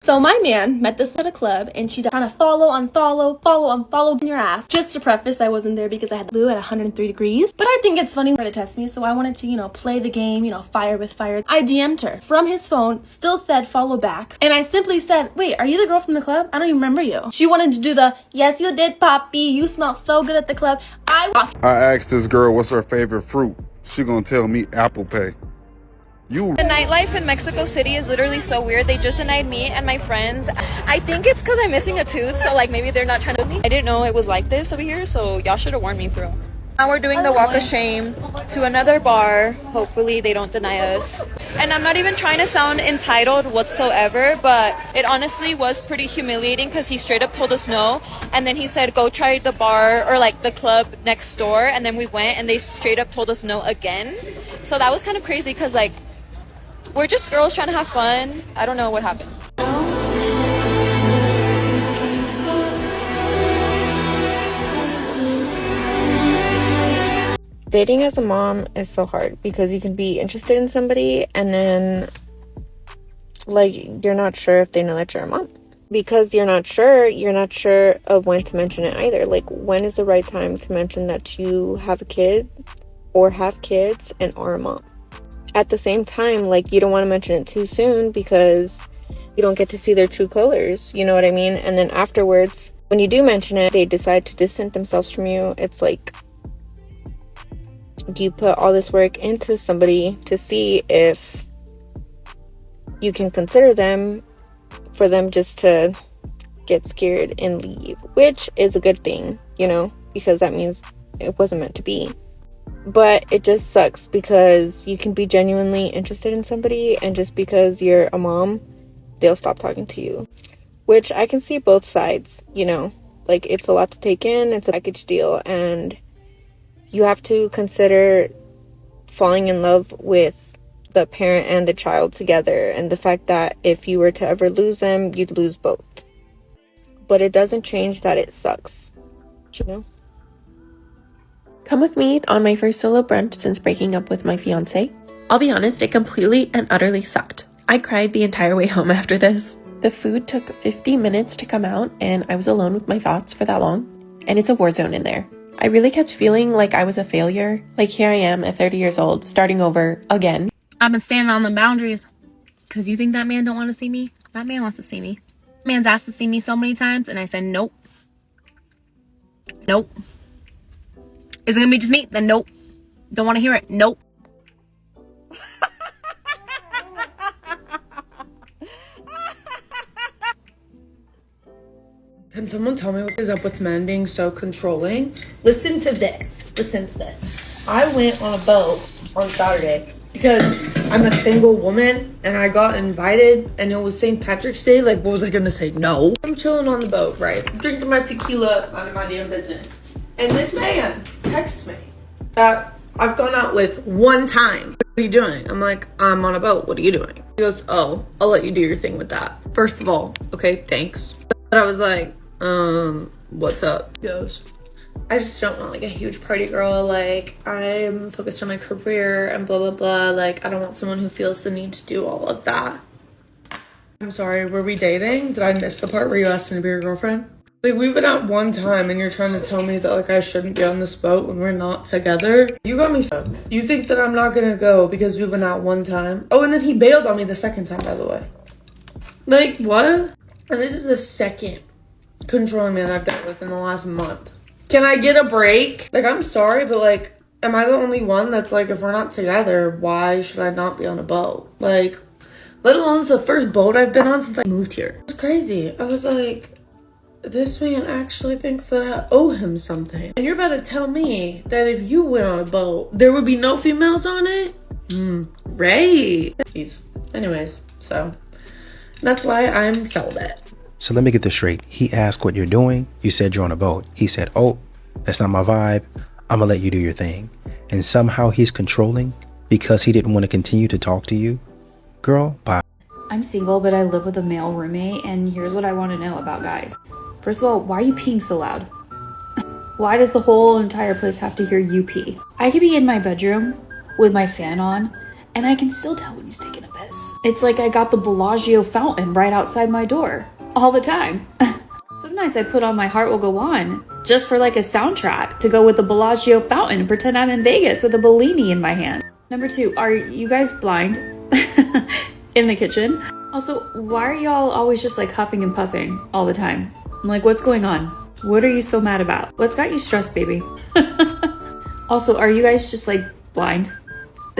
So my man met this at a club, and she's trying to follow, unfollow in your ass. Just to preface, I wasn't there because I had flu at 103 degrees. But I think it's funny for her to test me, so I wanted to, play the game, fire with fire. I DM'd her from his phone, still said follow back. And I simply said, wait, are you the girl from the club? I don't even remember you. She wanted to do the, yes, you did, Poppy. You smell so good at the club. I asked this girl what's her favorite fruit. She gonna tell me Apple Pay. The nightlife in Mexico City is literally so weird. They just denied me and my friends. I think it's because I'm missing a tooth, so like maybe they're not trying to me. I didn't know it was like this over here, so y'all should have warned me, for real. Now we're doing the walk of shame to another bar. Hopefully they don't deny us. And I'm not even trying to sound entitled whatsoever, but it honestly was pretty humiliating because he straight up told us no. And then he said, go try the bar or like the club next door. And then we went and they straight up told us no again. So that was kind of crazy because like, we're just girls trying to have fun. I don't know what happened. Dating as a mom is so hard because you can be interested in somebody and then like you're not sure if they know that you're a mom. Because you're not sure of when to mention it either. Like, when is the right time to mention that you have a kid or have kids and are a mom? At the same time, like, you don't want to mention it too soon because you don't get to see their true colors, you know what I mean? And then afterwards, when you do mention it, they decide to distance themselves from you. It's like, you put all this work into somebody to see if you can consider them, for them just to get scared and leave, which is a good thing, because that means it wasn't meant to be. But it just sucks because you can be genuinely interested in somebody and just because you're a mom, they'll stop talking to you. Which I can see both sides, like it's a lot to take in, it's a package deal, and you have to consider falling in love with the parent and the child together, and the fact that if you were to ever lose them, you'd lose both. But it doesn't change that it sucks, Come with me on my first solo brunch since breaking up with my fiance. I'll be honest, it completely and utterly sucked. I cried the entire way home after this. The food took 50 minutes to come out and I was alone with my thoughts for that long. And it's a war zone in there. I really kept feeling like I was a failure. Like here I am at 30 years old, starting over again. I've been standing on the boundaries. Cause you think that man don't want to see me? That man wants to see me. Man's asked to see me so many times and I said nope. Nope. Is it gonna be just me? Then nope. Don't want to hear it. Nope. Can someone tell me what is up with men being so controlling? Listen to this. I went on a boat on Saturday because I'm a single woman and I got invited and it was St. Patrick's Day. Like, what was I gonna say? No. I'm chilling on the boat, right? Drinking my tequila, minding my damn business. And this man texts me that I've gone out with one time. What are you doing? I'm like, I'm on a boat. What are you doing? He goes, oh, I'll let you do your thing with that. First of all, okay, thanks. But I was like, what's up? He goes, I just don't want like a huge party girl. Like, I'm focused on my career and blah, blah, blah. Like, I don't want someone who feels the need to do all of that. I'm sorry, were we dating? Did I miss the part where you asked me to be your girlfriend? Like, we've been out one time and you're trying to tell me that, like, I shouldn't be on this boat when we're not together? You got me so. You think that I'm not gonna go because we've been out one time? Oh, and then he bailed on me the second time, by the way. Like, what? And this is the second controlling man I've dealt with in the last month. Can I get a break? Like, I'm sorry, but, like, am I the only one that's like, if we're not together, why should I not be on a boat? Like, let alone it's the first boat I've been on since I moved here. It's crazy. I was like, this man actually thinks that I owe him something. And you're about to tell me that if you went on a boat, there would be no females on it? Right. Anyways, so that's why I'm celibate. So let me get this straight. He asked what you're doing. You said you're on a boat. He said, oh, that's not my vibe. I'm gonna let you do your thing. And somehow he's controlling because he didn't want to continue to talk to you. Girl, bye. I'm single, but I live with a male roommate, and here's what I want to know about guys. First of all, why are you peeing so loud? Why does the whole entire place have to hear you pee? I could be in my bedroom with my fan on, and I can still tell when he's taking a piss. Vegas. It's like I got the Bellagio fountain right outside my door all the time. Some nights I put on My Heart Will Go On just for like a soundtrack to go with the Bellagio fountain and pretend I'm in Vegas with a Bellini in my hand. Number 2, are you guys blind? In the kitchen? Also, why are y'all always just like huffing and puffing all the time? I'm like, what's going on? What are you so mad about? What's got you stressed, baby? Also, are you guys just like blind?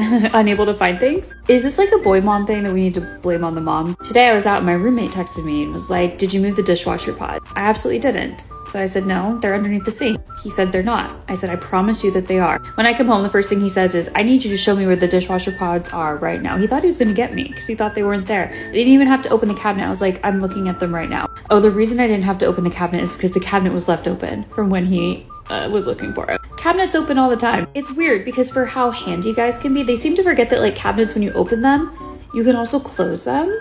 Unable to find things? Is this like a boy mom thing that we need to blame on the moms? Today I was out and my roommate texted me and was like, did you move the dishwasher pod? I absolutely didn't. So I said, no, they're underneath the sink. He said, they're not. I said, I promise you that they are. When I come home, the first thing he says is, I need you to show me where the dishwasher pods are right now. He thought he was gonna get me because he thought they weren't there. I didn't even have to open the cabinet. I was like, I'm looking at them right now. Oh, the reason I didn't have to open the cabinet is because the cabinet was left open from when he was looking for it. Cabinets open all the time. It's weird because for how handy guys can be, they seem to forget that like cabinets, when you open them, you can also close them.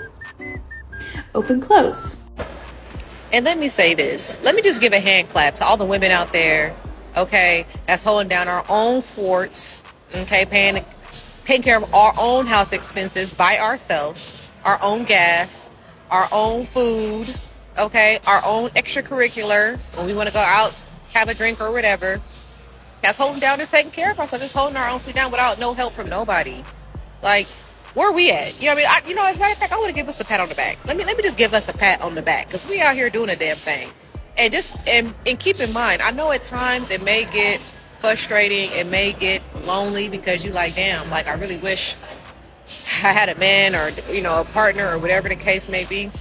Open, close. And let me say this. Let me just give a hand clap to all the women out there, okay, that's holding down our own forts, okay, taking care of our own house expenses by ourselves, our own gas, our own food, okay, our own extracurricular, when we want to go out, have a drink or whatever. That's holding down, just taking care of ourselves, just holding our own shit down without no help from nobody. Like, where are we at? You know what I mean? As a matter of fact, I want to give us a pat on the back. Let me just give us a pat on the back, because we out here doing a damn thing. And just and keep in mind, I know at times it may get frustrating, it may get lonely, because you like, damn, like I really wish I had a man or, you know, a partner or whatever the case may be.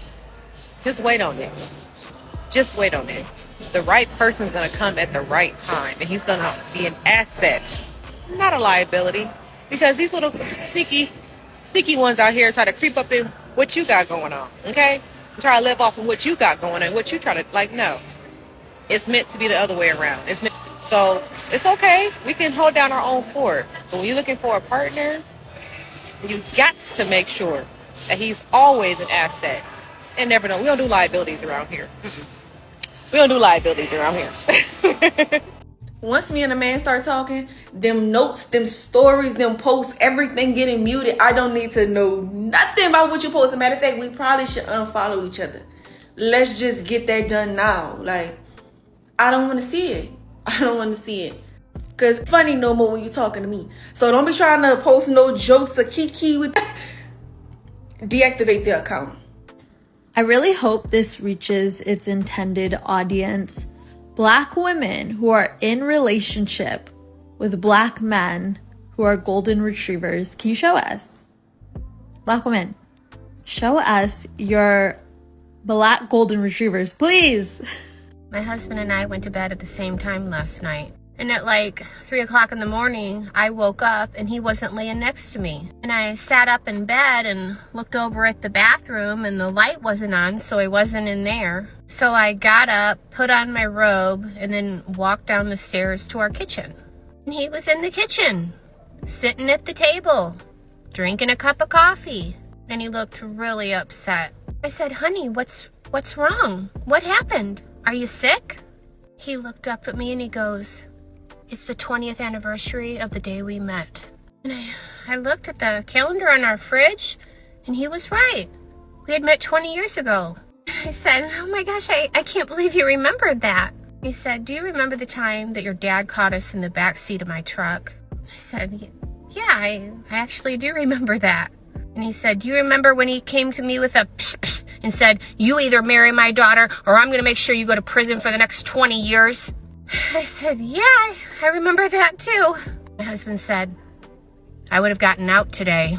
Just wait on it. Just wait on it. The right person's going to come at the right time, and he's going to be an asset, not a liability, because these little sneaky ones out here try to creep up in what you got going on, okay? Try to live off of what you got going on, what you try to, like, no. It's meant to be the other way around. So it's okay. We can hold down our own fort. But when you're looking for a partner, you got to make sure that he's always an asset. And never know. We don't do liabilities around here. We don't do liabilities around here. Once me and a man start talking, them notes, them stories, them posts, everything getting muted. I don't need to know nothing about what you post. As a matter of fact, we probably should unfollow each other. Let's just get that done now. Like, I don't want to see it. I don't want to see it. Because it's funny no more when you're talking to me. So don't be trying to post no jokes or kiki with deactivate the account. I really hope this reaches its intended audience. Black women who are in relationship with black men who are golden retrievers. Can you show us? Black women, show us your black golden retrievers, please. My husband and I went to bed at the same time last night. And at like 3 o'clock in the morning, I woke up and he wasn't laying next to me. And I sat up in bed and looked over at the bathroom and the light wasn't on, so he wasn't in there. So I got up, put on my robe, and then walked down the stairs to our kitchen. And he was in the kitchen, sitting at the table, drinking a cup of coffee. And he looked really upset. I said, honey, what's wrong? What happened? Are you sick? He looked up at me and he goes, it's the 20th anniversary of the day we met. And I looked at the calendar on our fridge, and he was right. We had met 20 years ago. I said, oh my gosh, I can't believe you remembered that. He said, do you remember the time that your dad caught us in the back seat of my truck? I said, yeah, I actually do remember that. And he said, do you remember when he came to me with a psh, psh, and said, you either marry my daughter or I'm going to make sure you go to prison for the next 20 years? I said, yeah, I remember that too. My husband said, I would have gotten out today.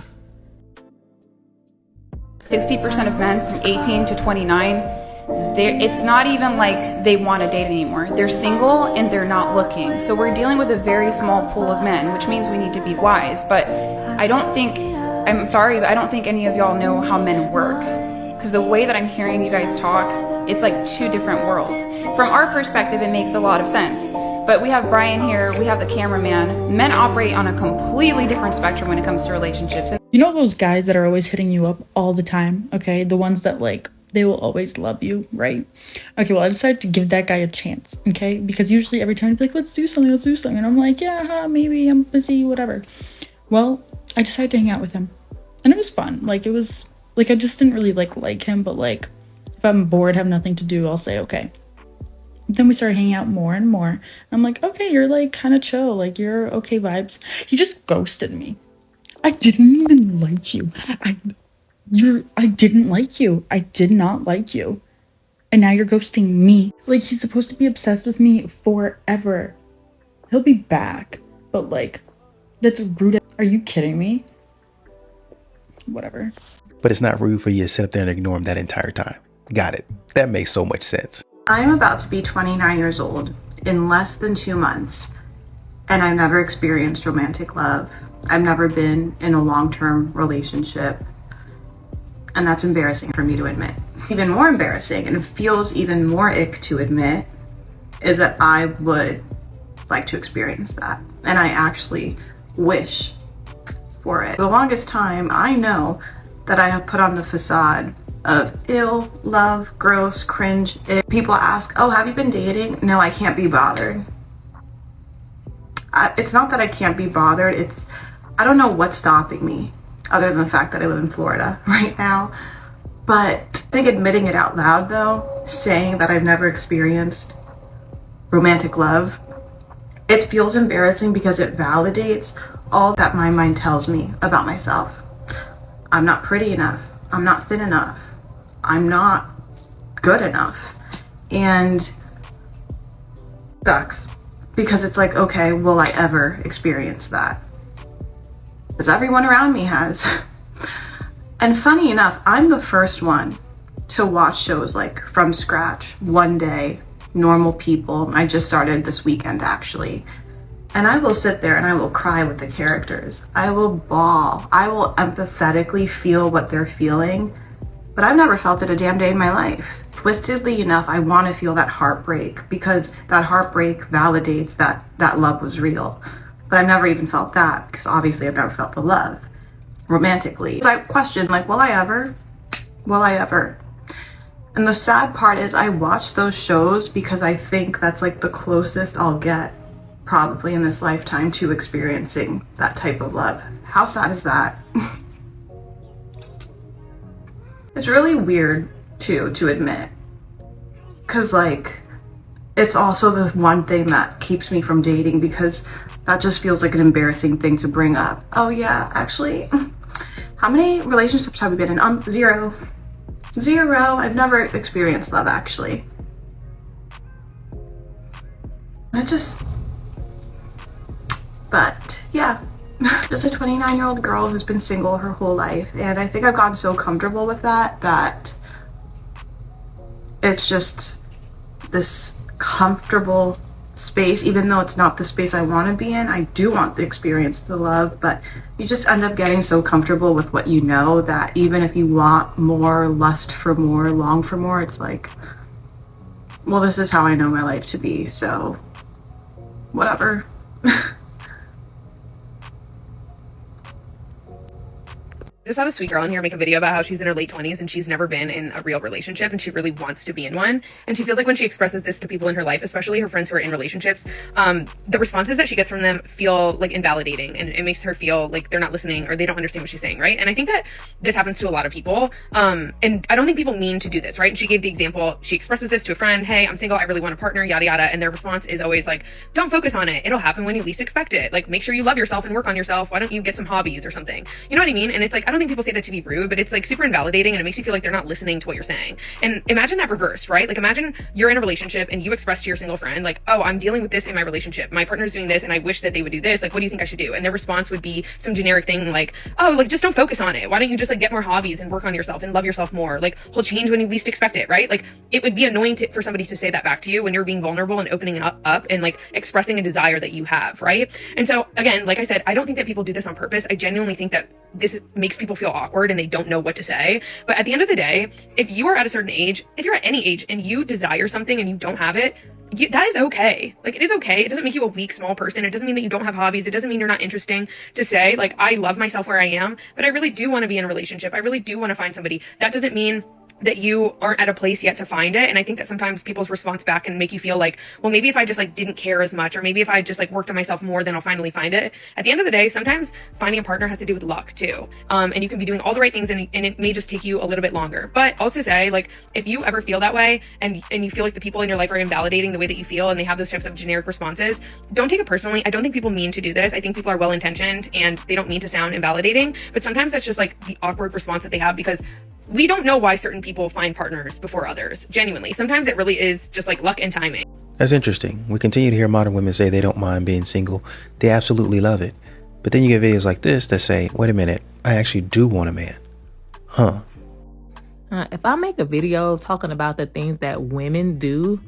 60% of men from 18 to 29, it's not even like they want to date anymore. They're single and they're not looking. So we're dealing with a very small pool of men, which means we need to be wise. But I'm sorry, but I don't think any of y'all know how men work. Because the way that I'm hearing you guys talk, it's like two different worlds. From our perspective, it makes a lot of sense. But we have Brian here, we have the cameraman. Men operate on a completely different spectrum when it comes to relationships. You know those guys that are always hitting you up all the time, okay? The ones that like, they will always love you, right? Okay, well, I decided to give that guy a chance, okay? Because usually every time he'd be like, let's do something. And I'm like, yeah, maybe I'm busy, whatever. Well, I decided to hang out with him. And it was fun. Like, it was, like, I just didn't really, like him, but, like, if I'm bored, have nothing to do, I'll say, okay. Then we started hanging out more and more. And I'm like, okay, you're, like, kind of chill. Like, you're okay vibes. He just ghosted me. I didn't even like you. I didn't like you. I did not like you. And now you're ghosting me. Like, he's supposed to be obsessed with me forever. He'll be back. But, like, that's rude. Are you kidding me? Whatever. But it's not rude for you to sit up there and ignore him that entire time. Got it. That makes so much sense. I'm about to be 29 years old in less than 2 months, and I've never experienced romantic love. I've never been in a long-term relationship, and that's embarrassing for me to admit. Even more embarrassing, and it feels even more ick to admit, is that I would like to experience that, and I actually wish for it. For the longest time, I know that I have put on the facade of ill, love, gross, cringe. If people ask, oh, have you been dating? No, I can't be bothered. It's not that I can't be bothered. I don't know what's stopping me other than the fact that I live in Florida right now. But I think admitting it out loud though, saying that I've never experienced romantic love, it feels embarrassing because it validates all that my mind tells me about myself. I'm not pretty enough. I'm not thin enough. I'm not good enough. And it sucks because it's like, okay, will I ever experience that? Because everyone around me has. And funny enough, I'm the first one to watch shows like from scratch, One Day, Normal People. I just started this weekend actually. And I will sit there and I will cry with the characters. I will bawl. I will empathetically feel what they're feeling. But I've never felt it a damn day in my life. Twistedly enough, I want to feel that heartbreak because that heartbreak validates that love was real. But I've never even felt that because obviously I've never felt the love romantically. So I questioned, like, will I ever? Will I ever? And the sad part is I watch those shows because I think that's like the closest I'll get probably in this lifetime to experiencing that type of love. How sad is that? It's really weird too to admit, because like it's also the one thing that keeps me from dating because that just feels like an embarrassing thing to bring up. Oh yeah, actually, how many relationships have we been in? Zero. I've never experienced love actually. But yeah, just a 29-year-old girl who's been single her whole life. And I think I've gotten so comfortable with that it's just this comfortable space, even though it's not the space I want to be in. I do want to experience the love, but you just end up getting so comfortable with what you know that even if you want more, lust for more, long for more, it's like, well, this is how I know my life to be, so whatever. Just had a sweet girl in here make a video about how she's in her late 20s and she's never been in a real relationship and she really wants to be in one. And she feels like when she expresses this to people in her life, especially her friends who are in relationships, the responses that she gets from them feel like invalidating, and it makes her feel like they're not listening or they don't understand what she's saying, right? And I think that this happens to a lot of people. And I don't think people mean to do this, right? And she gave the example, she expresses this to a friend, hey, I'm single, I really want a partner, yada yada. And their response is always like, don't focus on it. It'll happen when you least expect it. Like, make sure you love yourself and work on yourself. Why don't you get some hobbies or something? You know what I mean? And it's like, I don't think people say that to be rude, but it's like super invalidating and it makes you feel like they're not listening to what you're saying. And imagine that reversed, right? Like, imagine you're in a relationship and you express to your single friend, like, oh, I'm dealing with this in my relationship. My partner's doing this and I wish that they would do this. Like, what do you think I should do? And their response would be some generic thing like, oh, like, just don't focus on it. Why don't you just like get more hobbies and work on yourself and love yourself more? Like, he'll change when you least expect it, right? Like, it would be annoying for somebody to say that back to you when you're being vulnerable and opening up and like expressing a desire that you have, right? And so again, like I said, I don't think that people do this on purpose. I genuinely think that this makes people feel awkward and they don't know what to say. But at the end of the day, if you are at a certain age, if you're at any age and you desire something and you don't have it, that is okay. Like, it is okay. It doesn't make you a weak, small person. It doesn't mean that you don't have hobbies. It doesn't mean you're not interesting to say, like, I love myself where I am, but I really do want to be in a relationship. I really do want to find somebody. That doesn't mean that you aren't at a place yet to find it. And I think that sometimes people's response back can make you feel like, well, maybe if I just like didn't care as much, or maybe if I just like worked on myself more, then I'll finally find it. At the end of the day, sometimes finding a partner has to do with luck too. And you can be doing all the right things, and it may just take you a little bit longer. But also say, like, if you ever feel that way and you feel like the people in your life are invalidating the way that you feel and they have those types of generic responses, don't take it personally. I don't think people mean to do this. I think people are well intentioned and they don't mean to sound invalidating, but sometimes that's just like the awkward response that they have, because we don't know why certain people find partners before others. Genuinely, sometimes it really is just like luck and timing. That's interesting. We continue to hear modern women say they don't mind being single. They absolutely love it. But then you get videos like this that say, wait a minute, I actually do want a man. Huh. If I make a video talking about the things that women do,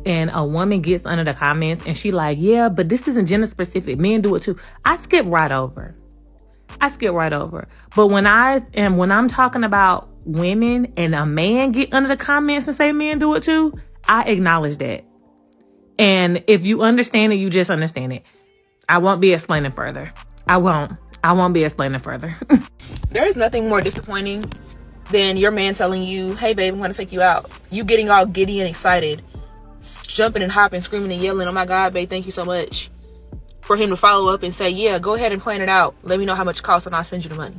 and a woman gets under the comments and she like, yeah, but this isn't gender specific, men do it too, I skip right over. But when I'm talking about women and a man get under the comments and say men do it too, I acknowledge that. And if you understand it, you just understand it. I won't be explaining further. I won't be explaining further. There is nothing more disappointing than your man telling you, hey babe, I'm gonna take you out. You getting all giddy and excited, jumping and hopping, screaming and yelling, oh my God, babe, thank you so much. For him to follow up and say, yeah, go ahead and plan it out. Let me know how much it costs and I'll send you the money.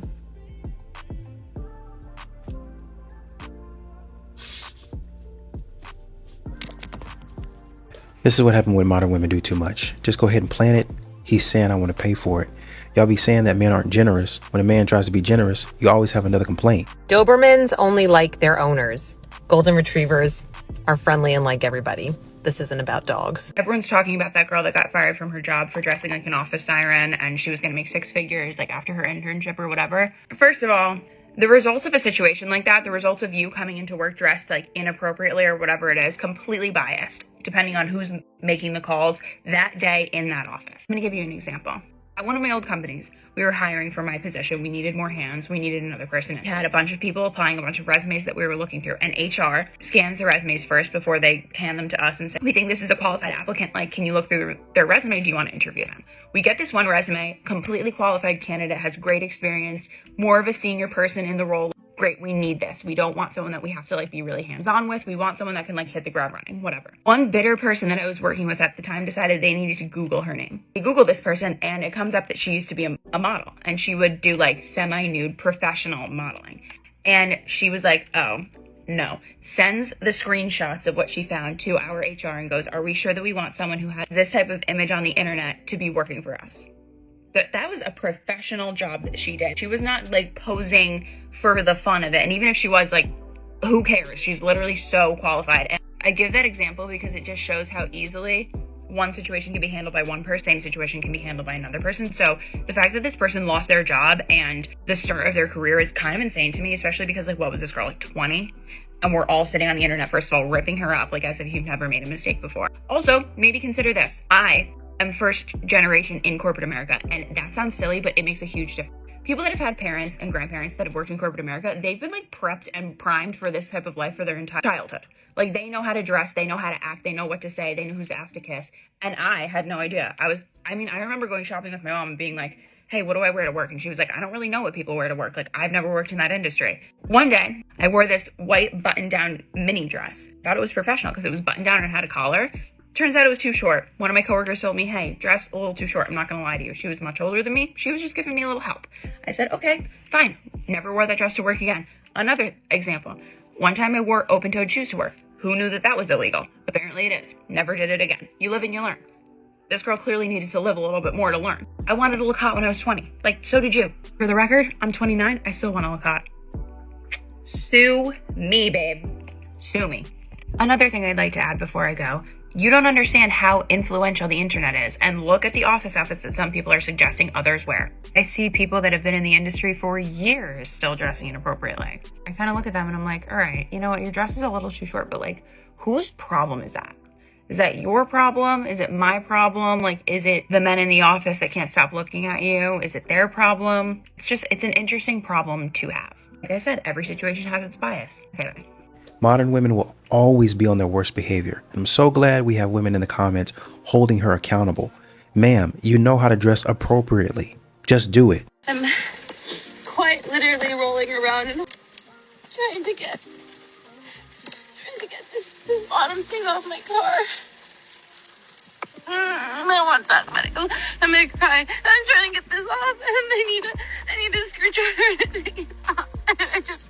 This is what happened when modern women do too much. Just go ahead and plan it. He's saying I want to pay for it. Y'all be saying that men aren't generous. When a man tries to be generous, you always have another complaint. Dobermans only like their owners. Golden Retrievers are friendly and like everybody. This isn't about dogs. Everyone's talking about that girl that got fired from her job for dressing like an office siren, and she was going to make 6 figures like after her internship or whatever. First of all, the results of a situation like that, the results of you coming into work dressed like inappropriately or whatever it is, completely biased, depending on who's making the calls that day in that office. I'm going to give you an example. At one of my old companies, we were hiring for my position. We needed more hands. We needed another person. We had a bunch of people applying a bunch of resumes that we were looking through. And HR scans the resumes first before they hand them to us and say, we think this is a qualified applicant. Like, can you look through their resume? Do you want to interview them? We get this one resume, completely qualified candidate, has great experience, more of a senior person in the role. Great, we need this. We don't want someone that we have to like be really hands-on with. We want someone that can like hit the ground running, whatever. One bitter person that I was working with at the time decided they needed to Google her name. They Googled this person and it comes up that she used to be a model, and she would do like semi-nude professional modeling. And she was like, oh, no. Sends the screenshots of what she found to our HR and goes, are we sure that we want someone who has this type of image on the internet to be working for us? That was a professional job that she did. She was not like posing for the fun of it. And even if she was, like, who cares? She's literally so qualified. And I give that example because it just shows how easily one situation can be handled by one person, same situation can be handled by another person. So the fact that this person lost their job and the start of their career is kind of insane to me, especially because, like, what was this girl, like 20? And we're all sitting on the internet, first of all, ripping her up like as if you've never made a mistake before. Also, maybe consider this. I'm first generation in corporate America, and that sounds silly, but it makes a huge difference. People that have had parents and grandparents that have worked in corporate America, they've been like prepped and primed for this type of life for their entire childhood. Like, they know how to dress, they know how to act, they know what to say, they know who's asked to kiss. And I had no idea. I remember going shopping with my mom and being like, hey, what do I wear to work? And she was like, I don't really know what people wear to work. Like, I've never worked in that industry. One day, I wore this white button-down mini dress. Thought it was professional because it was buttoned down and had a collar. Turns out it was too short. One of my coworkers told me, hey, dress a little too short. I'm not going to lie to you. She was much older than me. She was just giving me a little help. I said, okay, fine. Never wore that dress to work again. Another example. One time I wore open-toed shoes to work. Who knew that was illegal? Apparently it is. Never did it again. You live and you learn. This girl clearly needed to live a little bit more to learn. I wanted to look hot when I was 20. Like, so did you. For the record, I'm 29. I still want to look hot. Sue me, babe. Sue me. Another thing I'd like to add before I go. You don't understand how influential the internet is, and look at the office outfits that some people are suggesting others wear. I see people that have been in the industry for years still dressing inappropriately. I kind of look at them and I'm like, all right, you know what, your dress is a little too short, but like, whose problem is that? Is that your problem? Is it my problem? Like, is it the men in the office that can't stop looking at you? Is it their problem? It's an interesting problem to have. Like I said, every situation has its bias. Okay, bye. Modern women will always be on their worst behavior. I'm so glad we have women in the comments holding her accountable. Ma'am, you know how to dress appropriately. Just do it. I'm quite literally rolling around and trying to get bottom thing off my car. I don't want to talk about it. I'm gonna cry. I'm trying to get this off, and I need a screwdriver to take it off. And I just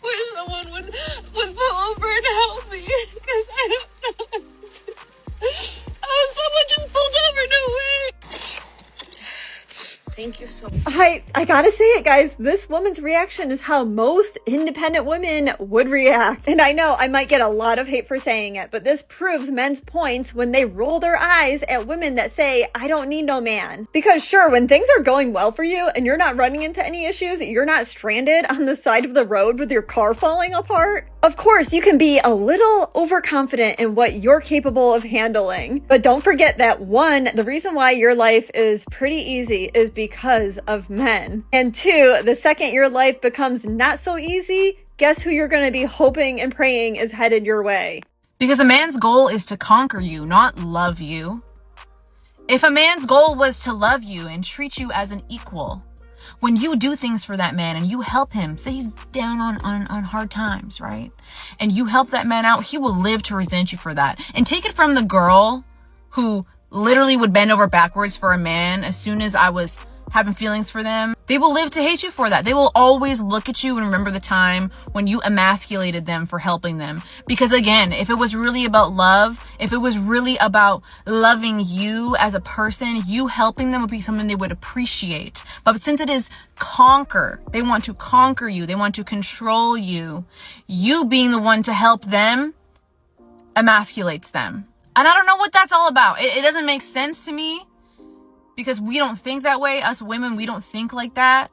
wish someone would pull over and help me, because I don't know what to do. Oh, someone just pulled over. No way. Thank you so much. I gotta say it, guys. This woman's reaction is how most independent women would react. And I know I might get a lot of hate for saying it, but this proves men's points when they roll their eyes at women that say, I don't need no man. Because sure, when things are going well for you and you're not running into any issues, you're not stranded on the side of the road with your car falling apart. Of course, you can be a little overconfident in what you're capable of handling. But don't forget that one, the reason why your life is pretty easy is because of men. And two, the second your life becomes not so easy, guess who you're going to be hoping and praying is headed your way? Because a man's goal is to conquer you, not love you. If a man's goal was to love you and treat you as an equal, when you do things for that man and you help him, say he's down on hard times, right? And you help that man out, he will live to resent you for that. And take it from the girl who literally would bend over backwards for a man as soon as I was having feelings for them. They will live to hate you for that. They will always look at you and remember the time when you emasculated them for helping them. Because again, if it was really about love, if it was really about loving you as a person, you helping them would be something they would appreciate. But since it is conquer, they want to conquer you, they want to control you, you being the one to help them emasculates them. And I don't know what that's all about. It doesn't make sense to me. Because we don't think that way. Us women, we don't think like that.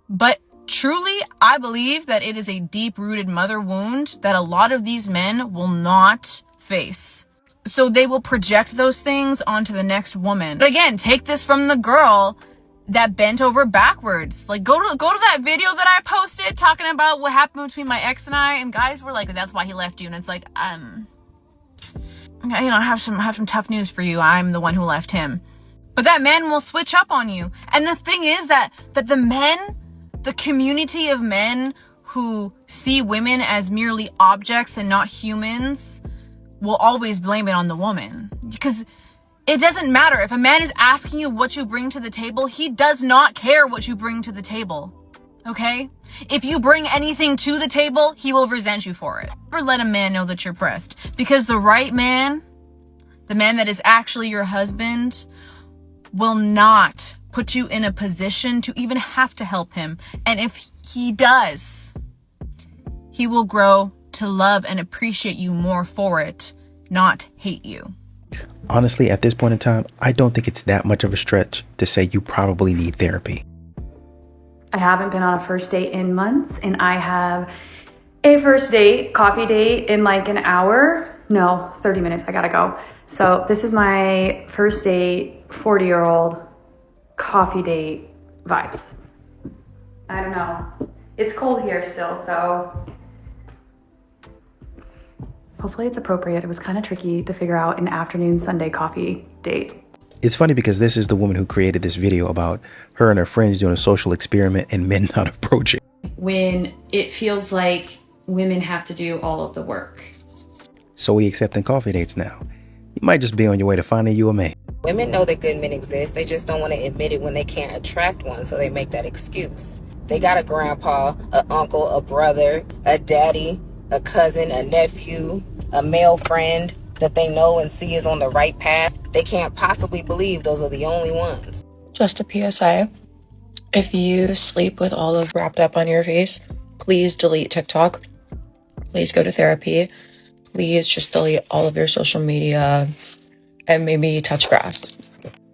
But truly, I believe that it is a deep-rooted mother wound that a lot of these men will not face. So they will project those things onto the next woman. But again, take this from the girl that bent over backwards. Like, go to that video that I posted talking about what happened between my ex and I, and guys were like, that's why he left you. And it's like, you know, I have some tough news for you. I'm the one who left him. But that man will switch up on you. And the thing is that the men, the community of men who see women as merely objects and not humans will always blame it on the woman. Because it doesn't matter. If a man is asking you what you bring to the table, he does not care what you bring to the table. Okay? If you bring anything to the table, he will resent you for it. Never let a man know that you're pressed. Because the right man, the man that is actually your husband, will not put you in a position to even have to help him. And if he does, he will grow to love and appreciate you more for it, not hate you. Honestly, at this point in time, I don't think it's that much of a stretch to say you probably need therapy. I haven't been on a first date in months, and I have a first date, coffee date in like an hour. No, 30 minutes, I gotta go. So this is my first date, 40-year-old coffee date vibes. I don't know. It's cold here still, so hopefully it's appropriate. It was kind of tricky to figure out an afternoon Sunday coffee date. It's funny because this is the woman who created this video about her and her friends doing a social experiment and men not approaching. When it feels like women have to do all of the work. So we accepting coffee dates now. You might just be on your way to finding you a man. Women know that good men exist. They just don't want to admit it when they can't attract one, so they make that excuse. They got a grandpa, an uncle, a brother, a daddy, a cousin, a nephew, a male friend that they know and see is on the right path. They can't possibly believe those are the only ones. Just a PSA. If you sleep with olive wrapped up on your face, please delete TikTok. Please go to therapy. Please just delete all of your social media and maybe touch grass.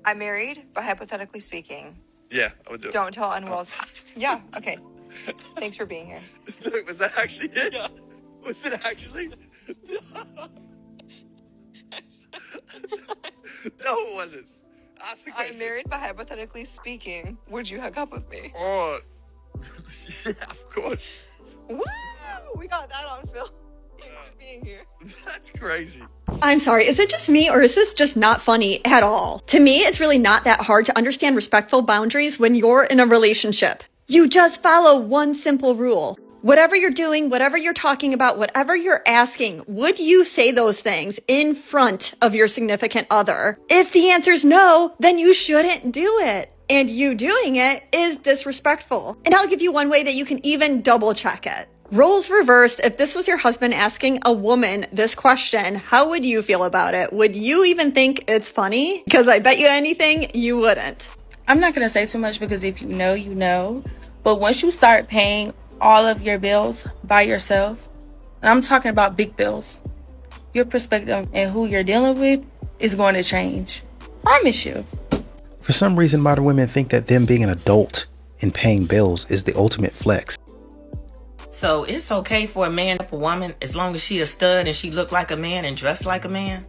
I'm married, but hypothetically speaking. Yeah, I would do it. Don't tell unwells. Yeah, okay. Thanks for being here. Was that actually it? Yeah. Was it actually? No, it wasn't. Ask the question. I'm married, but hypothetically speaking, would you hook up with me? Oh, yeah, of course. Woo! We got that on film. Thanks for being here. That's crazy. I'm sorry, is it just me or is this just not funny at all? To me, it's really not that hard to understand respectful boundaries when you're in a relationship. You just follow one simple rule. Whatever you're doing, whatever you're talking about, whatever you're asking, would you say those things in front of your significant other? If the answer is no, then you shouldn't do it. And you doing it is disrespectful. And I'll give you one way that you can even double check it. Roles reversed, if this was your husband asking a woman this question, how would you feel about it? Would you even think it's funny? Because I bet you anything, you wouldn't. I'm not going to say too much because if you know, you know. But once you start paying all of your bills by yourself, and I'm talking about big bills, your perspective and who you're dealing with is going to change. I promise you. For some reason, modern women think that them being an adult and paying bills is the ultimate flex. So it's okay for a man to help a woman as long as she a stud and she look like a man and dressed like a man?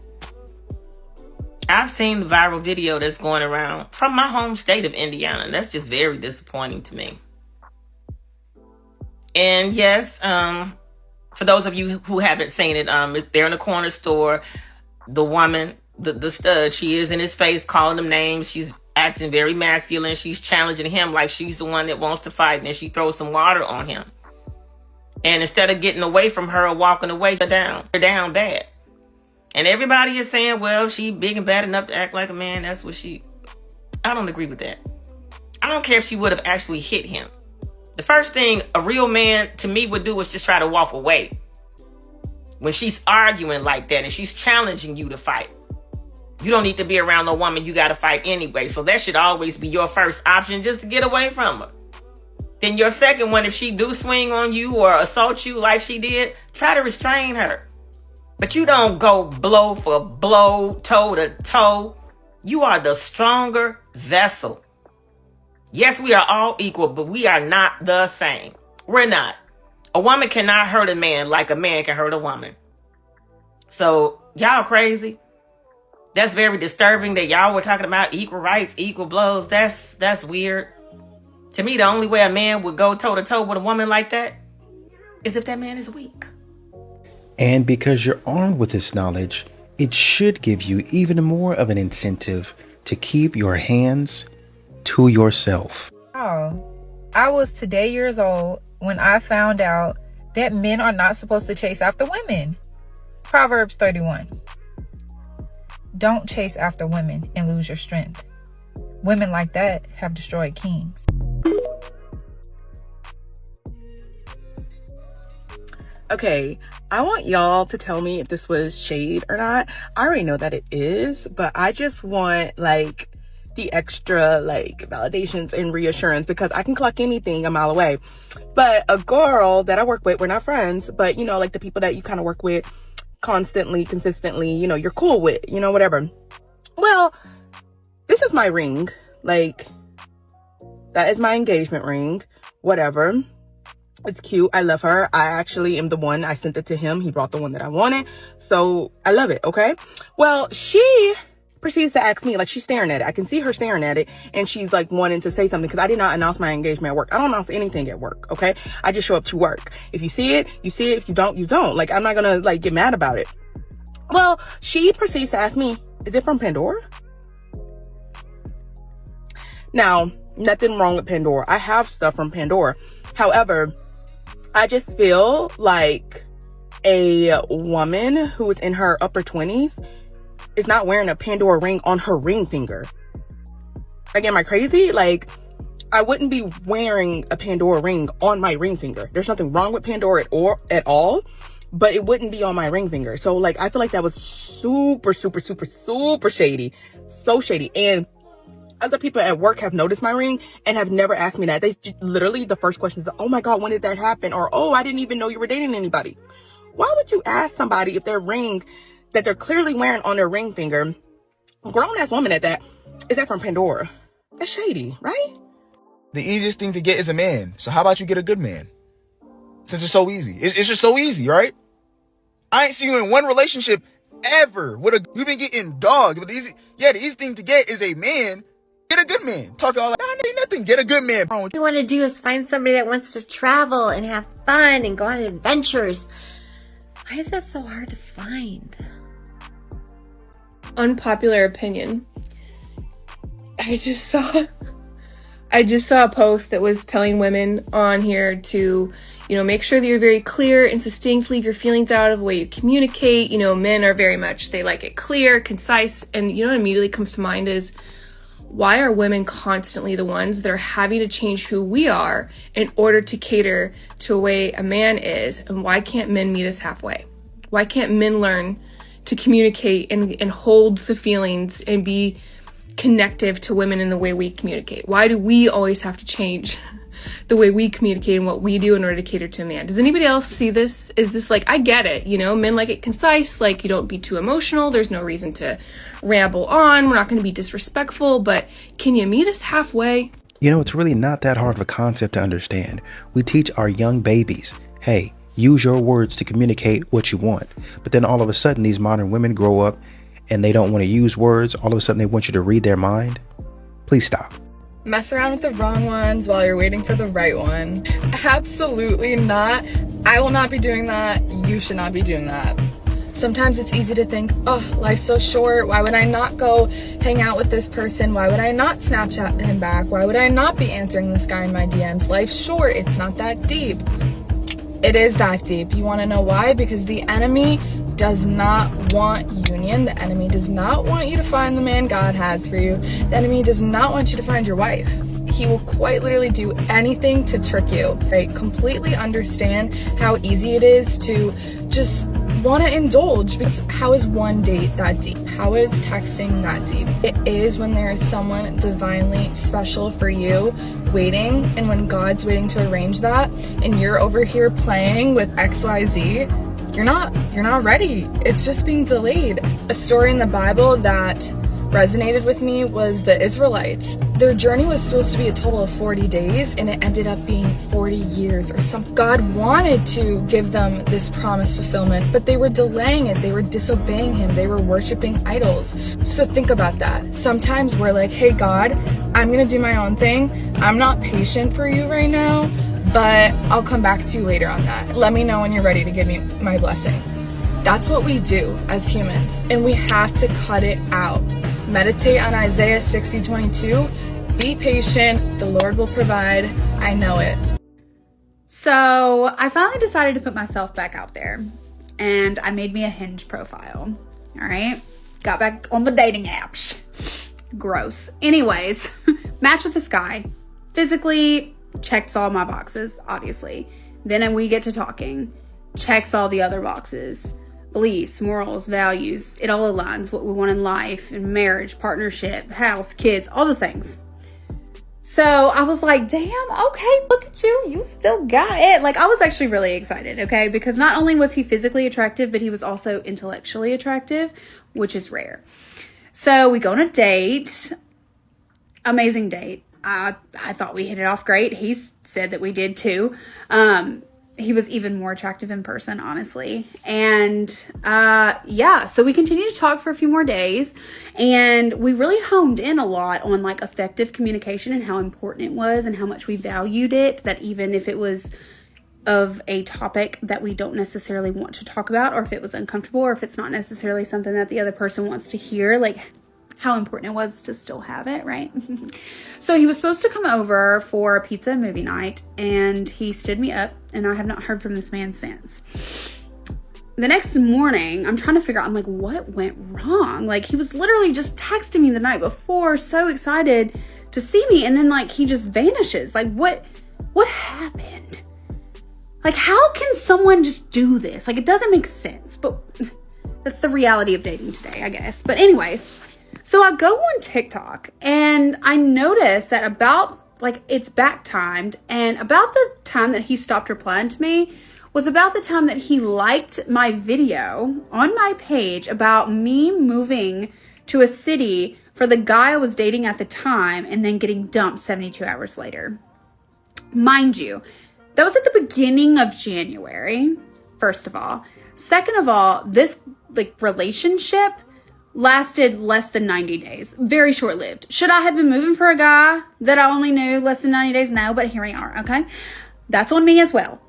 I've seen the viral video that's going around from my home state of Indiana. That's just very disappointing to me. And yes, for those of you who haven't seen it, they're in a corner store. The woman, the stud, she is in his face calling him names. She's acting very masculine. She's challenging him like she's the one that wants to fight. And then she throws some water on him. And instead of getting away from her or walking away, they're down bad. And everybody is saying, well, she big and bad enough to act like a man. That's what I don't agree with that. I don't care if she would have actually hit him. The first thing a real man to me would do is just try to walk away. When she's arguing like that and she's challenging you to fight. You don't need to be around no woman you got to fight anyway. So that should always be your first option, just to get away from her. Then your second one, if she do swing on you or assault you like she did, try to restrain her. But you don't go blow for blow, toe to toe. You are the stronger vessel. Yes, we are all equal, but we are not the same. We're not. A woman cannot hurt a man like a man can hurt a woman. So y'all crazy. That's very disturbing that y'all were talking about equal rights, equal blows. That's weird. To me, the only way a man would go toe to toe with a woman like that is if that man is weak. And because you're armed with this knowledge, it should give you even more of an incentive to keep your hands to yourself. Oh, I was today years old when I found out that men are not supposed to chase after women. Proverbs 31. Don't chase after women and lose your strength. Women like that have destroyed kings. Okay, I want y'all to tell me if this was shade or not. I already know that it is, but I just want like the extra like validations and reassurance because I can clock anything a mile away. But a girl that I work with, we're not friends, but you know, like the people that you kind of work with constantly, consistently, you know, you're cool with, you know, whatever. Well, this is my ring. Like, that is my engagement ring. Whatever. It's cute. I love her. I actually am the one. I sent it to him. He brought the one that I wanted. So I love it. Okay. Well, she proceeds to ask me, like, she's staring at it. I can see her staring at it. And she's like wanting to say something because I did not announce my engagement at work. I don't announce anything at work. Okay. I just show up to work. If you see it, you see it. If you don't, you don't. Like, I'm not going to like get mad about it. Well, she proceeds to ask me, is it from Pandora? Now, nothing wrong with Pandora. I have stuff from Pandora. However, I just feel like a woman who is in her upper 20s is not wearing a Pandora ring on her ring finger. Like, am I crazy? Like, I wouldn't be wearing a Pandora ring on my ring finger. There's nothing wrong with Pandora at all, but it wouldn't be on my ring finger. So, like, I feel like that was super, super, super, super shady. So shady. And other people at work have noticed my ring and have never asked me that. They literally, the first question is, oh my God, when did that happen? Or, oh, I didn't even know you were dating anybody. Why would you ask somebody if their ring that they're clearly wearing on their ring finger, a grown ass woman at that, is that from Pandora? That's shady, right? The easiest thing to get is a man. So how about you get a good man? Since it's so easy. It's just so easy, right? I ain't seen you in one relationship ever. You've been getting dogged. But the easy thing to get is a man. Get a good man. Talk all that. I need nothing. Get a good man. What you want to do is find somebody that wants to travel and have fun and go on adventures. Why is that so hard to find? Unpopular opinion. I I just saw a post that was telling women on here to, make sure that you're very clear and succinct, leave your feelings out of the way you communicate. Men are very much, they like it clear, concise, and what immediately comes to mind is, why are women constantly the ones that are having to change who we are in order to cater to the way a man is? And why can't men meet us halfway? Why can't men learn to communicate and hold the feelings and be connective to women in the way we communicate? Why do we always have to change the way we communicate and what we do in order to cater to a man? Does anybody else see this? Is this like, I get it, men like it concise, like you don't be too emotional, there's no reason to ramble on, we're not going to be disrespectful, but can you meet us halfway? It's really not that hard of a concept to understand. We teach our young babies, hey, use your words to communicate what you want. But then all of a sudden, these modern women grow up and they don't want to use words. All of a sudden, they want you to read their mind. Please stop. Mess around with the wrong ones while you're waiting for the right one. Absolutely not. I will not be doing that. You should not be doing that. Sometimes it's easy to think, oh, life's so short. Why would I not go hang out with this person? Why would I not Snapchat him back? Why would I not be answering this guy in my DMs? Life's short. It's not that deep. It is that deep. You want to know why? Because the enemy does not want union. The enemy does not want you to find the man God has for you. The enemy does not want you to find your wife. He will quite literally do anything to trick you, right? Completely understand how easy it is to just want to indulge, because how is one date that deep? How is texting that deep? It is when there is someone divinely special for you waiting, and when God's waiting to arrange that, and you're over here playing with XYZ, you're not ready. It's just being delayed. A story in the Bible that resonated with me was the Israelites. Their journey was supposed to be a total of 40 days, and it ended up being 40 years or something. God wanted to give them this promise fulfillment, but they were delaying it. They were disobeying him. They were worshiping idols. So think about that. Sometimes we're like, hey God, I'm gonna do my own thing. I'm not patient for you right now, but I'll come back to you later on that. Let me know when you're ready to give me my blessing. That's what we do as humans, and we have to cut it out. Meditate on Isaiah 60:22. Be patient, the Lord will provide. I know it. So I finally decided to put myself back out there, and I made me a Hinge profile. All right, got back on the dating apps. Gross. Anyways, matched with this guy. Physically, checks all my boxes, obviously. Then we get to talking. Checks all the other boxes. Beliefs, morals, values. It all aligns what we want in life, in marriage, partnership, house, kids, all the things. So I was like, damn, okay, look at you. You still got it. Like, I was actually really excited, okay? Because not only was he physically attractive, but he was also intellectually attractive, which is rare. So we go on a date. Amazing date. I thought we hit it off great. He said that we did too. He was even more attractive in person, honestly. And so we continued to talk for a few more days, and we really honed in a lot on like effective communication and how important it was and how much we valued it, that even if it was of a topic that we don't necessarily want to talk about, or if it was uncomfortable, or if it's not necessarily something that the other person wants to hear, like how important it was to still have it, right? So he was supposed to come over for a pizza and movie night, and he stood me up, and I have not heard from this man since. The next morning, I'm trying to figure out, I'm like, what went wrong? Like, he was literally just texting me the night before, so excited to see me, and then like he just vanishes. Like, what happened? Like, how can someone just do this? Like, it doesn't make sense, but that's the reality of dating today, I guess. But anyways, so I go on TikTok, and I notice that about, like, it's back timed, and about the time that he stopped replying to me was about the time that he liked my video on my page about me moving to a city for the guy I was dating at the time and then getting dumped 72 hours later. Mind you, that was at the beginning of January, first of all. Second of all, this like relationship lasted less than 90 days. Very short-lived. Should I have been moving for a guy that I only knew less than 90 days? No, but here we are, okay? That's on me as well.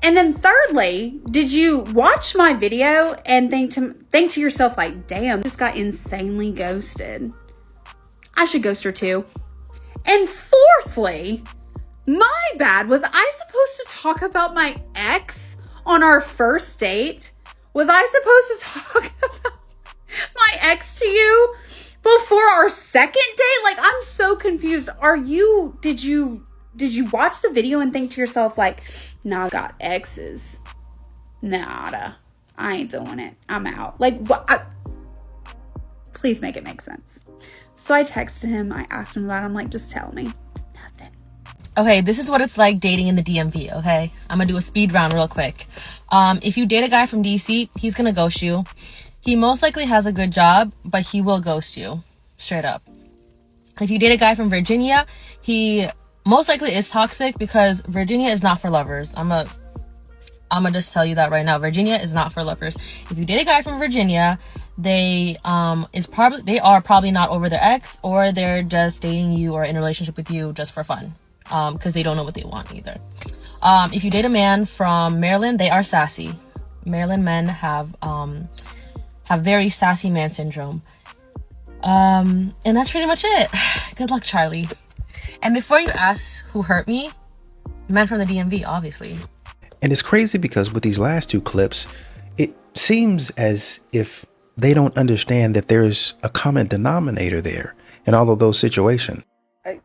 And then thirdly, did you watch my video and think to yourself like, damn, just got insanely ghosted. I should ghost her too. And fourthly, my bad. Was I supposed to talk about my ex on our first date? Was I supposed to talk about my ex to you before our second date? Like, I'm so confused. Did you watch the video and think to yourself, like, nah, I got exes. Nada. I ain't doing it. I'm out. Like, what? Please make it make sense. So I texted him. I asked him about it. I'm like, just tell me. Okay, this is what it's like dating in the DMV, okay? I'm gonna do a speed round real quick. If you date a guy from DC, he's gonna ghost you. He most likely has a good job, but he will ghost you. Straight up. If you date a guy from Virginia, he most likely is toxic because Virginia is not for lovers. I'm gonna just tell you that right now. Virginia is not for lovers. If you date a guy from Virginia, they are probably not over their ex, or they're just dating you or in a relationship with you just for fun. Because they don't know what they want either. If you date a man from Maryland, they are sassy. Maryland men have very sassy man syndrome. And that's pretty much it. Good luck, Charlie. And before you ask who hurt me, men from the DMV, obviously. And it's crazy because with these last two clips, it seems as if they don't understand that there's a common denominator there in all of those situations.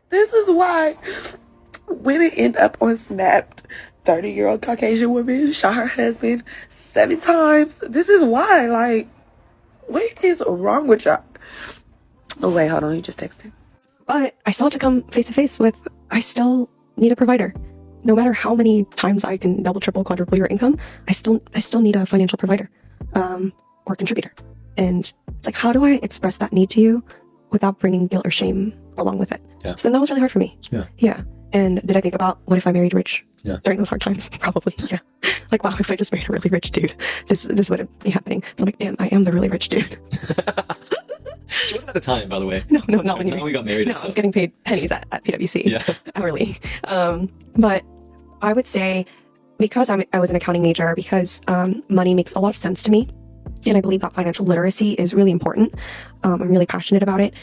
This is why women end up on Snapped. 30-year-old Caucasian woman shot her husband 7 times. This is why, like, what is wrong with y'all? Oh, wait, hold on. You just texted. But I still have to come face to face with, I still need a provider. No matter how many times I can double, triple, quadruple your income, I still need a financial provider, or contributor. And it's like, how do I express that need to you without bringing guilt or shame along with it? Yeah. So then that was really hard for me. Yeah. And did I think about what if I married rich during those hard times? Probably, yeah. Like, wow, if I just married a really rich dude, this wouldn't be happening. I'm like, damn, I am the really rich dude. She wasn't at the time, by the way. No, not when we got married. No, I was getting paid pennies at PwC. Yeah. Hourly. But I would say, because I was an accounting major, because money makes a lot of sense to me, and I believe that financial literacy is really important. I'm really passionate about it.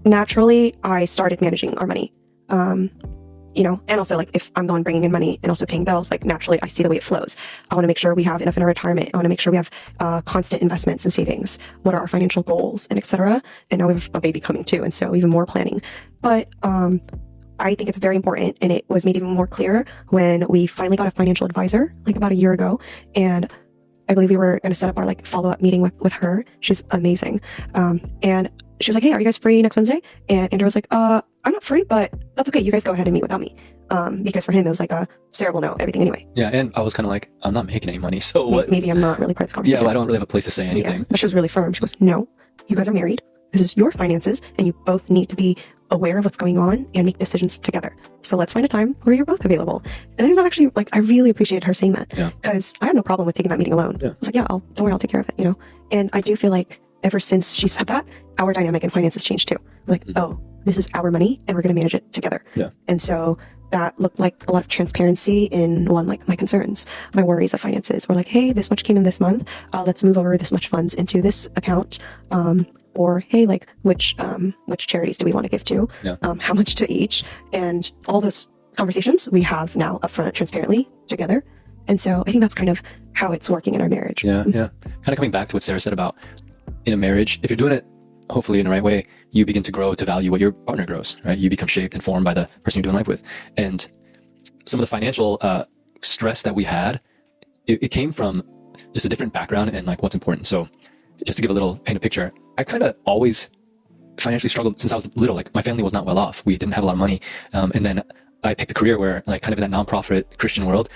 Naturally, I started managing our money. And also, like, if I'm the one bringing in money and also paying bills, like, naturally I see the way it flows. I want to make sure we have enough in our retirement. I want to make sure we have constant investments and savings. What are our financial goals, and etc. And now we have a baby coming too, and so even more planning. But I think it's very important, and it was made even more clear when we finally got a financial advisor, like about a year ago. And I believe we were going to set up our like follow-up meeting with her. She's amazing. And she was like, hey, are you guys free next Wednesday? And Andrew was like, I'm not free, but that's okay. You guys go ahead and meet without me. Because for him, it was like, Sarah will know everything anyway. Yeah, and I was kind of like, I'm not making any money, so what? Maybe I'm not really part of this conversation. Yeah, well, I don't really have a place to say anything. Yeah, but she was really firm. She goes, no, you guys are married. This is your finances, and you both need to be aware of what's going on and make decisions together. So let's find a time where you're both available. And I think that actually, like, I really appreciated her saying that. Yeah. Because I had no problem with taking that meeting alone. Yeah. I was like, yeah, don't worry, I'll take care of it, And I do feel like ever since she said that, our dynamic in finances changed too. We're like, oh, this is our money, and we're going to manage it together. Yeah. And so that looked like a lot of transparency in like my concerns, my worries of finances. We're like, hey, this much came in this month. Let's move over this much funds into this account. Or hey, like which charities do we want to give to? Yeah. How much to each? And all those conversations we have now upfront, transparently together. And so I think that's kind of how it's working in our marriage. Yeah. Kind of coming back to what Sarah said about in a marriage, if you're doing it hopefully in the right way, you begin to grow to value what your partner grows, right? You become shaped and formed by the person you're doing life with. And some of the financial stress that we had, it came from just a different background and like what's important. So just to give a little paint a picture, I kind of always financially struggled since I was little. Like my family was not well off. We didn't have a lot of money. And then I picked a career where like kind of in that nonprofit Christian world,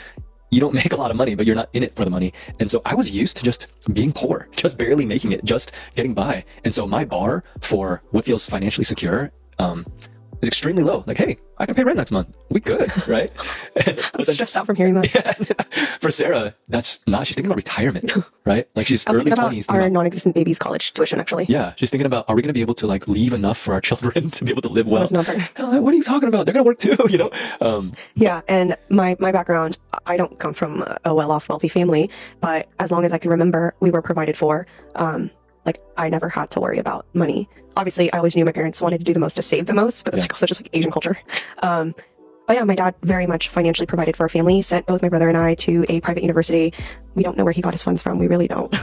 you don't make a lot of money, but you're not in it for the money. And so I was used to just being poor, just barely making it, just getting by. And so my bar for what feels financially secure is extremely low. Like, hey, I can pay rent next month. We good, right? I'm stressed out from hearing that. Yeah, for Sarah, that's not, she's thinking about retirement, right? Like she's I was early thinking 20s. about our non-existent baby's college tuition, actually. Yeah, she's thinking about, are we going to be able to like leave enough for our children to be able to live well? That was another. What are you talking about? They're going to work too, Yeah, and my background, I don't come from a well-off, wealthy family, but as long as I can remember, we were provided for. like I never had to worry about money. Obviously, I always knew my parents wanted to do the most to save the most, but it's like also just like Asian culture. But yeah, my dad very much financially provided for our family, sent both my brother and I to a private university. We don't know where he got his funds from. We really don't.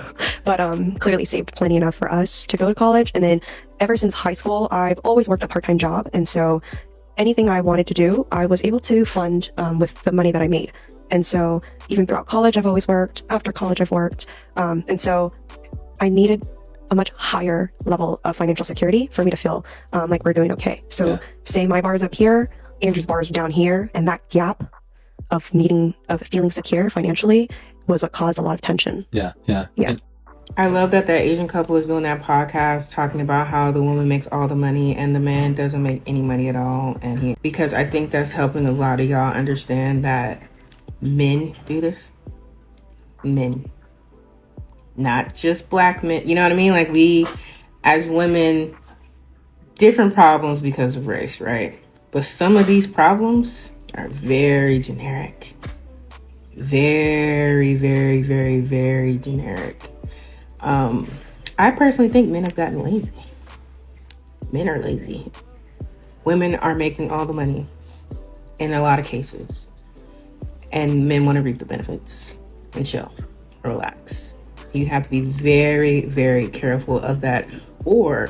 But clearly saved plenty enough for us to go to college. And then ever since high school, I've always worked a part-time job. And so anything I wanted to do, I was able to fund with the money that I made. And so even throughout college, I've always worked. After college, I've worked. And so I needed a much higher level of financial security for me to feel like we're doing okay. So say my bar is up here, Andrew's bar is down here, and that gap of feeling secure financially was what caused a lot of tension. Yeah. I love that Asian couple is doing that podcast talking about how the woman makes all the money and the man doesn't make any money at all. Because I think that's helping a lot of y'all understand that men do this. Men. Not just black men. You know what I mean? Like we, as women, different problems because of race, right? But some of these problems are very generic. Very, very, very, very generic. I personally think men have gotten lazy. Men are lazy. Women are making all the money in a lot of cases. And men want to reap the benefits and chill, relax. You have to be very, very careful of that, or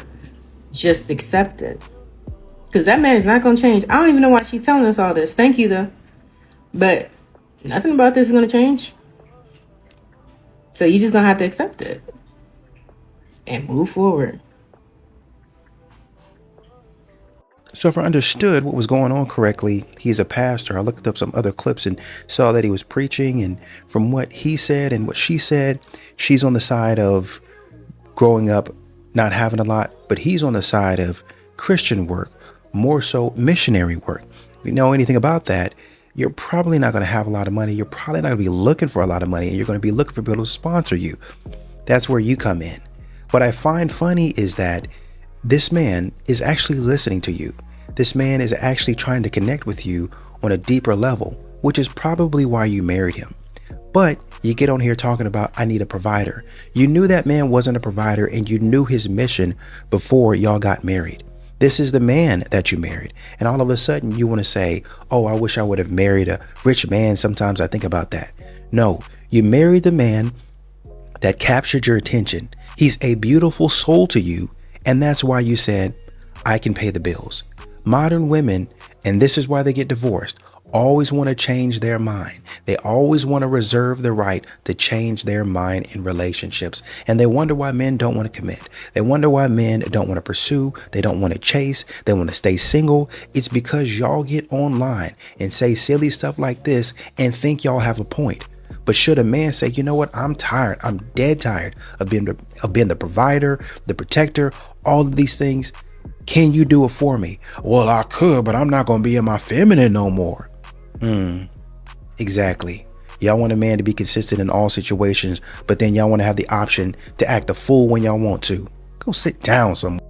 just accept it. Because that man is not going to change. I don't even know why she's telling us all this. Thank you, though. But nothing about this is going to change. So you're just going to have to accept it and move forward. So if I understood what was going on correctly, he's a pastor. I looked up some other clips and saw that he was preaching. And from what he said and what she said, she's on the side of growing up, not having a lot. But he's on the side of Christian work, more so missionary work. If you know anything about that, you're probably not going to have a lot of money. You're probably not going to be looking for a lot of money, and you're going to be looking for people to sponsor you. That's where you come in. What I find funny is that this man is actually listening to you. This man is actually trying to connect with you on a deeper level, which is probably why you married him. But you get on here talking about, I need a provider. You knew that man wasn't a provider, and you knew his mission before y'all got married. This is the man that you married. And all of a sudden you want to say, oh, I wish I would have married a rich man. Sometimes I think about that. No, you married the man that captured your attention. He's a beautiful soul to you. And that's why you said, I can pay the bills. Modern women, and this is why they get divorced, always want to change their mind. They always want to reserve the right to change their mind in relationships. And they wonder why men don't want to commit. They wonder why men don't want to pursue. They don't want to chase. They want to stay single. It's because y'all get online and say silly stuff like this and think y'all have a point. But should a man say, you know what, I'm tired. I'm dead tired of being the provider, the protector, all of these things. Can you do it for me? Well, I could, but I'm not going to be in my feminine no more. Exactly. Y'all want a man to be consistent in all situations, but then y'all want to have the option to act a fool when y'all want to. Go sit down somewhere.